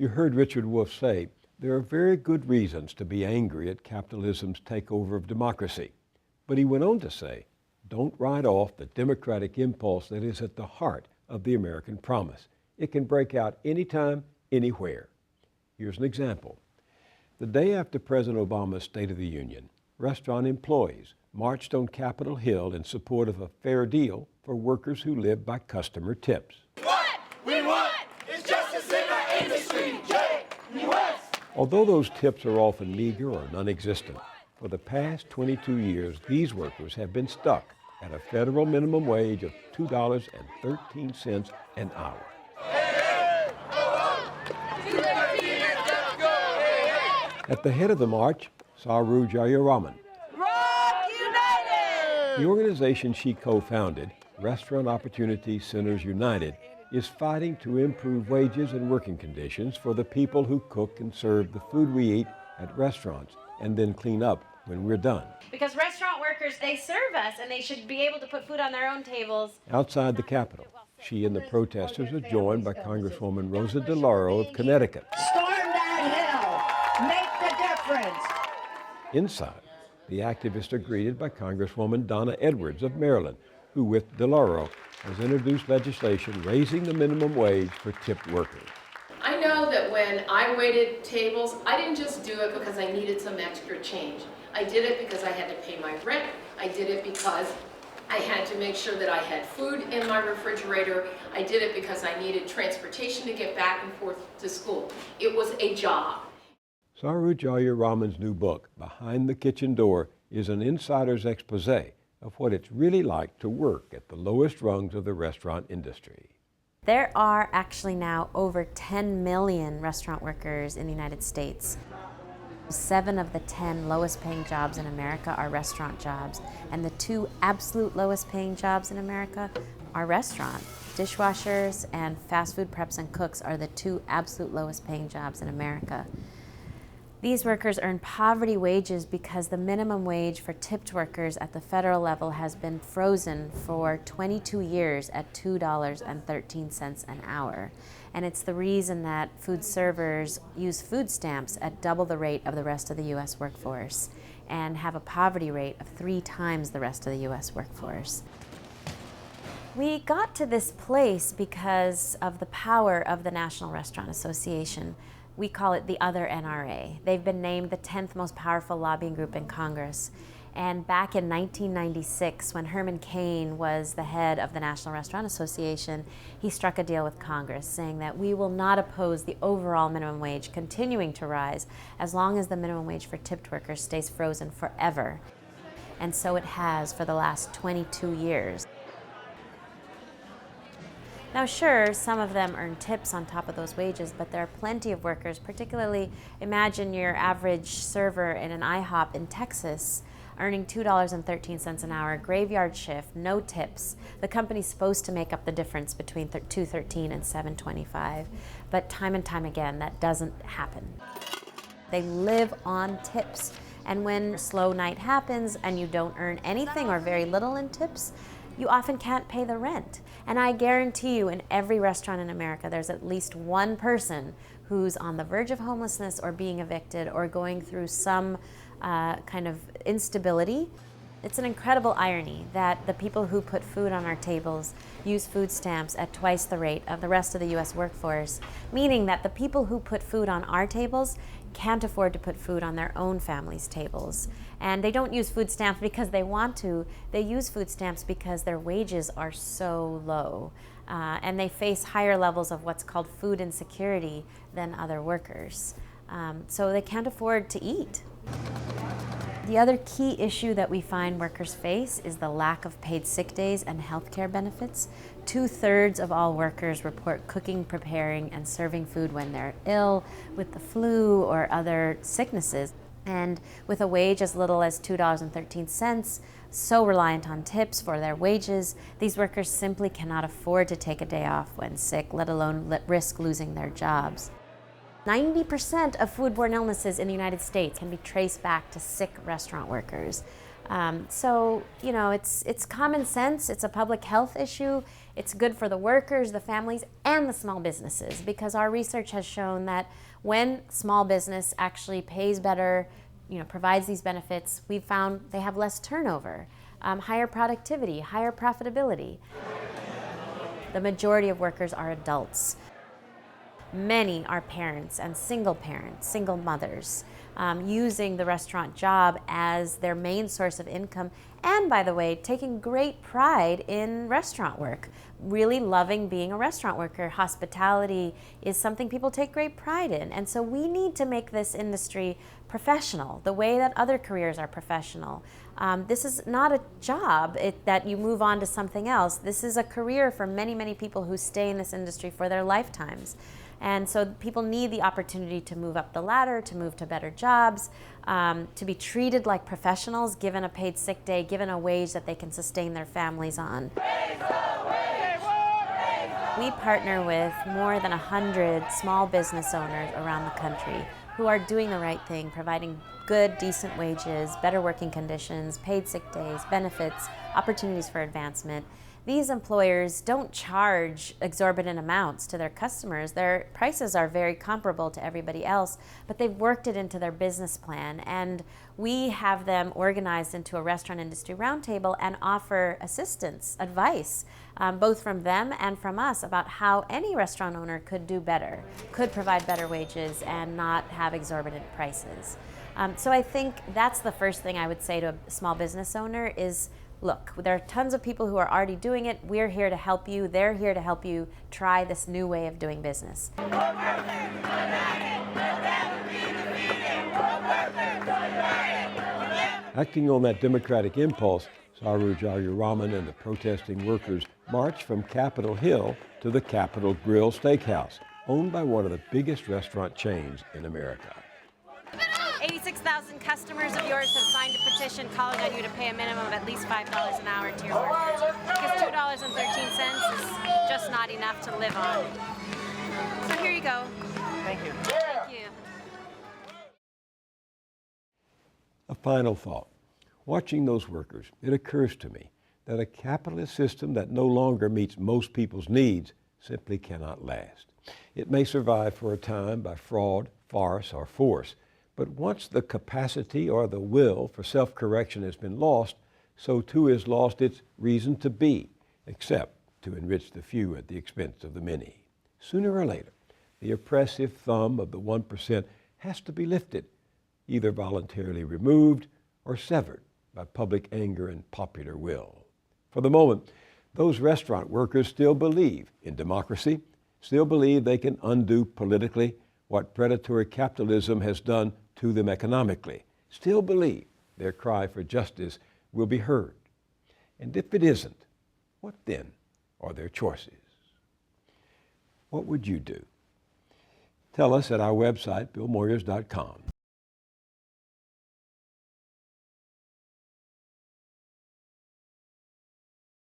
You heard Richard Wolff say, there are very good reasons to be angry at capitalism's takeover of democracy. But he went on to say, don't write off the democratic impulse that is at the heart of the American promise. It can break out anytime, anywhere. Here's an example. The day after President Obama's State of the Union, restaurant employees marched on Capitol Hill in support of a fair deal for workers who live by customer tips. What we want is justice in our industry, J.U.S. Although those tips are often meager or non-existent, for the past 22 years, these workers have been stuck at a federal minimum wage of $2.13 an hour. At the head of the march, Saru Jayaraman. Rock United! The organization she co-founded, Restaurant Opportunity Centers United, is fighting to improve wages and working conditions for the people who cook and serve the food we eat at restaurants and then clean up when we're done. Because restaurant workers, they serve us and they should be able to put food on their own tables. Outside the Capitol, she and the protesters are joined by Congresswoman Rosa DeLauro of Connecticut. Storm that hill! Make the difference! Inside, the activists are greeted by Congresswoman Donna Edwards of Maryland, who with DeLauro has introduced legislation raising the minimum wage for tipped workers. I know that when I waited tables, I didn't just do it because I needed some extra change. I did it because I had to pay my rent. I did it because I had to make sure that I had food in my refrigerator. I did it because I needed transportation to get back and forth to school. It was a job. Saru Jayaraman's new book, Behind the Kitchen Door, is an insider's exposé of what it's really like to work at the lowest rungs of the restaurant industry. There are actually now over 10 million restaurant workers in the United States. 7 of the 10 lowest paying jobs in America are restaurant jobs, and the 2 absolute lowest paying jobs in America are restaurant. Dishwashers and fast food preps and cooks are the 2 absolute lowest paying jobs in America. These workers earn poverty wages because the minimum wage for tipped workers at the federal level has been frozen for 22 years at $2.13 an hour. And it's the reason that food servers use food stamps at double the rate of the rest of the U.S. workforce and have a poverty rate of 3 times the rest of the U.S. workforce. We got to this place because of the power of the National Restaurant Association. We call it the Other NRA. They've been named the 10th most powerful lobbying group in Congress. And back in 1996, when Herman Cain was the head of the National Restaurant Association, he struck a deal with Congress saying that we will not oppose the overall minimum wage continuing to rise as long as the minimum wage for tipped workers stays frozen forever. And so it has for the last 22 years. Now sure, some of them earn tips on top of those wages, but there are plenty of workers, particularly imagine your average server in an IHOP in Texas earning $2.13 an hour, graveyard shift, no tips. The company's supposed to make up the difference between $2.13 and $7.25, but time and time again, that doesn't happen. They live on tips, and when a slow night happens and you don't earn anything or very little in tips, you often can't pay the rent. And I guarantee you in every restaurant in America, there's at least one person who's on the verge of homelessness or being evicted or going through some kind of instability. It's an incredible irony that the people who put food on our tables use food stamps at twice the rate of the rest of the US workforce, meaning that the people who put food on our tables can't afford to put food on their own families' tables. And they don't use food stamps because they want to, they use food stamps because their wages are so low. And they face higher levels of what's called food insecurity than other workers. So they can't afford to eat. The other key issue that we find workers face is the lack of paid sick days and health care benefits. 2/3 of all workers report cooking, preparing, and serving food when they're ill with the flu or other sicknesses. And with a wage as little as $2.13, so reliant on tips for their wages, these workers simply cannot afford to take a day off when sick, let alone risk losing their jobs. 90% of foodborne illnesses in the United States can be traced back to sick restaurant workers. So, you know, it's common sense. It's a public health issue. It's good for the workers, the families, and the small businesses, because our research has shown that when small business actually pays better, you know, provides these benefits, we've found they have less turnover, higher productivity, higher profitability. The majority of workers are adults. Many are parents, single mothers, using the restaurant job as their main source of income, and, by the way, taking great pride in restaurant work, really loving being a restaurant worker. Hospitality is something people take great pride in, and so we need to make this industry professional, the way that other careers are professional. This is not a job that you move on to something else. This is a career for many, many people who stay in this industry for their lifetimes. And so people need the opportunity to move up the ladder, to move to better jobs, to be treated like professionals, given a paid sick day, given a wage that they can sustain their families on. We partner with more than 100 small business owners around the country who are doing the right thing, providing good, decent wages, better working conditions, paid sick days, benefits, opportunities for advancement. These employers don't charge exorbitant amounts to their customers. Their prices are very comparable to everybody else, but they've worked it into their business plan. And we have them organized into a restaurant industry roundtable and offer assistance, advice, both from them and from us about how any restaurant owner could do better, could provide better wages and not have exorbitant prices. So I think that's the first thing I would say to a small business owner is, look, there are tons of people who are already doing it. We're here to help you. They're here to help you try this new way of doing business. Acting on that democratic impulse, Saru Jayaraman and the protesting workers marched from Capitol Hill to the Capitol Grill Steakhouse, owned by one of the biggest restaurant chains in America. 86,000 customers of yours have signed a petition calling on you to pay a minimum of at least $5 an hour to your workers, because $2.13 is just not enough to live on. So here you go. Thank you. Thank you. A final thought. Watching those workers, it occurs to me that a capitalist system that no longer meets most people's needs simply cannot last. It may survive for a time by fraud, farce, or force, but once the capacity or the will for self-correction has been lost, so too is lost its reason to be, except to enrich the few at the expense of the many. Sooner or later, the oppressive thumb of the 1% has to be lifted, either voluntarily removed or severed by public anger and popular will. For the moment, those restaurant workers still believe in democracy, still believe they can undo politically what predatory capitalism has done to them economically, still believe their cry for justice will be heard. And if it isn't, what then are their choices? What would you do? Tell us at our website, billmoyers.com.